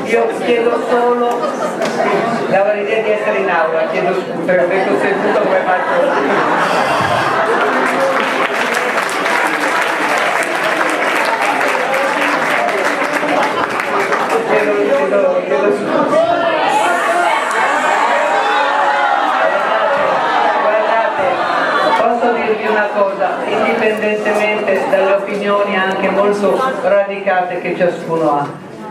Io chiedo solo, davo l'idea di essere in aula, chiedo scusa, ho detto seduto come faccio. Una cosa, indipendentemente dalle opinioni anche molto radicate che ciascuno ha,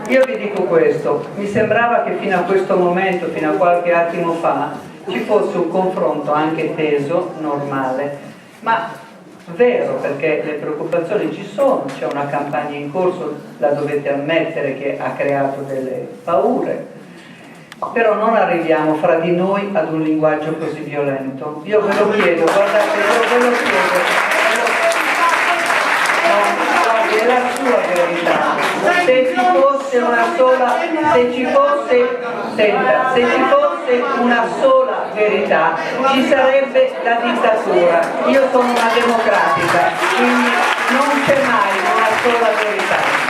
io vi dico questo: mi sembrava che fino a questo momento, fino a qualche attimo fa, ci fosse un confronto anche teso, normale, ma vero, perché le preoccupazioni ci sono, c'è una campagna in corso, la dovete ammettere, che ha creato delle paure. Però non arriviamo fra di noi ad un linguaggio così violento. Io ve lo chiedo, guardate, io ve lo chiedo. No, è la sua verità. Se ci fosse una sola, se ci fosse una sola verità, ci sarebbe la dittatura. Io sono una democratica, quindi non c'è mai una sola verità.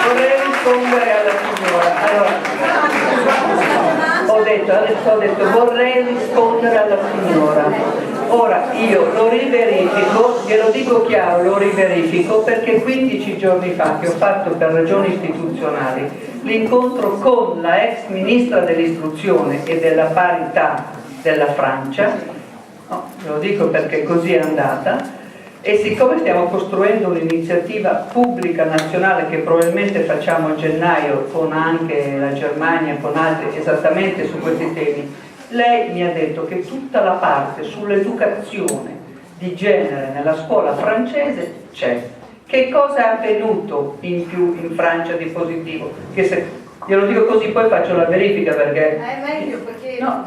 Vorrei rispondere alla signora. Allora, adesso ho detto vorrei rispondere alla signora. Ora io lo riverifico, glielo dico chiaro, lo riverifico perché 15 giorni fa, che ho fatto per ragioni istituzionali l'incontro con la ex ministra dell'istruzione e della parità della Francia, no, ve lo dico perché così è andata. E siccome stiamo costruendo un'iniziativa pubblica nazionale che probabilmente facciamo a gennaio con anche la Germania, con altri, esattamente su questi temi, lei mi ha detto che tutta la parte sull'educazione di genere nella scuola francese c'è. Che cosa è avvenuto in più in Francia di positivo? Che se, glielo dico così, poi faccio la verifica perché... È meglio perché... No.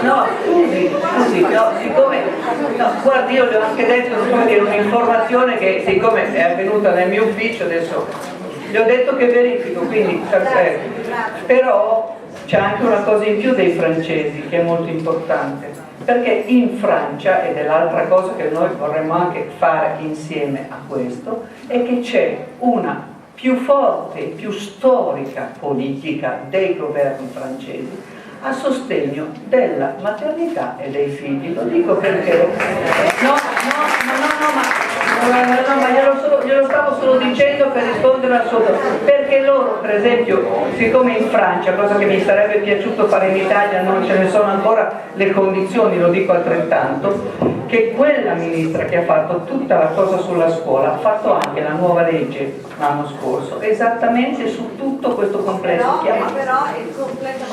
No, scusi, no, siccome, no, guardi, io le ho anche detto, come dire, un'informazione che siccome è avvenuta nel mio ufficio, adesso gli ho detto che verifico, quindi però c'è anche una cosa in più dei francesi che è molto importante, perché in Francia, ed è l'altra cosa che noi vorremmo anche fare insieme a questo, è che c'è una più forte, più storica politica dei governi francesi a sostegno della maternità e dei figli. Lo dico perché ma glielo stavo solo dicendo per rispondere al suo perché loro, per esempio, siccome in Francia, cosa che mi sarebbe piaciuto fare in Italia, non ce ne sono ancora le condizioni, lo dico altrettanto, che quella ministra che ha fatto tutta la cosa sulla scuola ha fatto anche la nuova legge l'anno scorso esattamente su tutto questo complesso però il completo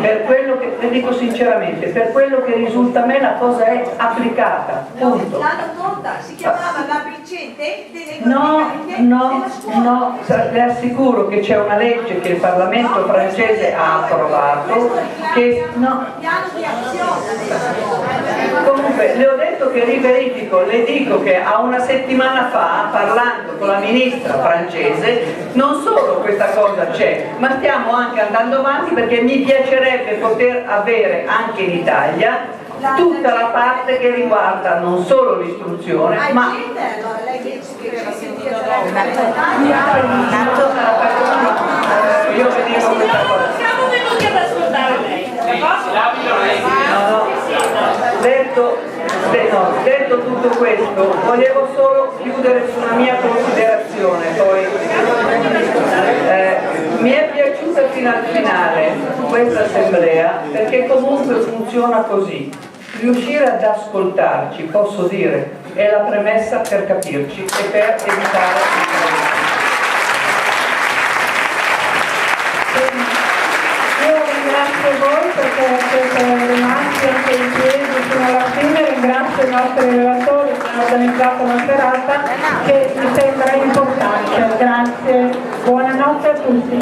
per quello che, le dico sinceramente, per quello che risulta a me la cosa è applicata, punto. L'hanno tolta, si chiamava l'ABC No, le assicuro che c'è una legge che il Parlamento francese ha approvato che no. Piano di azione. Comunque le ho detto che riverifico, le dico che a una settimana fa, parlando con la ministra francese, non solo questa cosa c'è, ma stiamo anche andando avanti perché mi piacerebbe poter avere anche in Italia tutta la parte che riguarda non solo l'istruzione, ma lei dice che io vi dico questa cosa. Siamo venuti ad ascoltare lei. Detto tutto questo, volevo solo chiudere su una mia considerazione, poi mi è piaciuta fino al finale questa assemblea perché comunque funziona così. Riuscire ad ascoltarci, posso dire, è la premessa per capirci e per evitare il problema. Io ringrazio voi perché siete rimasti anche in piedi fino alla fine, ringrazio i nostri relatori che hanno organizzato una serata che mi sembra importante. Grazie, buonanotte a tutti.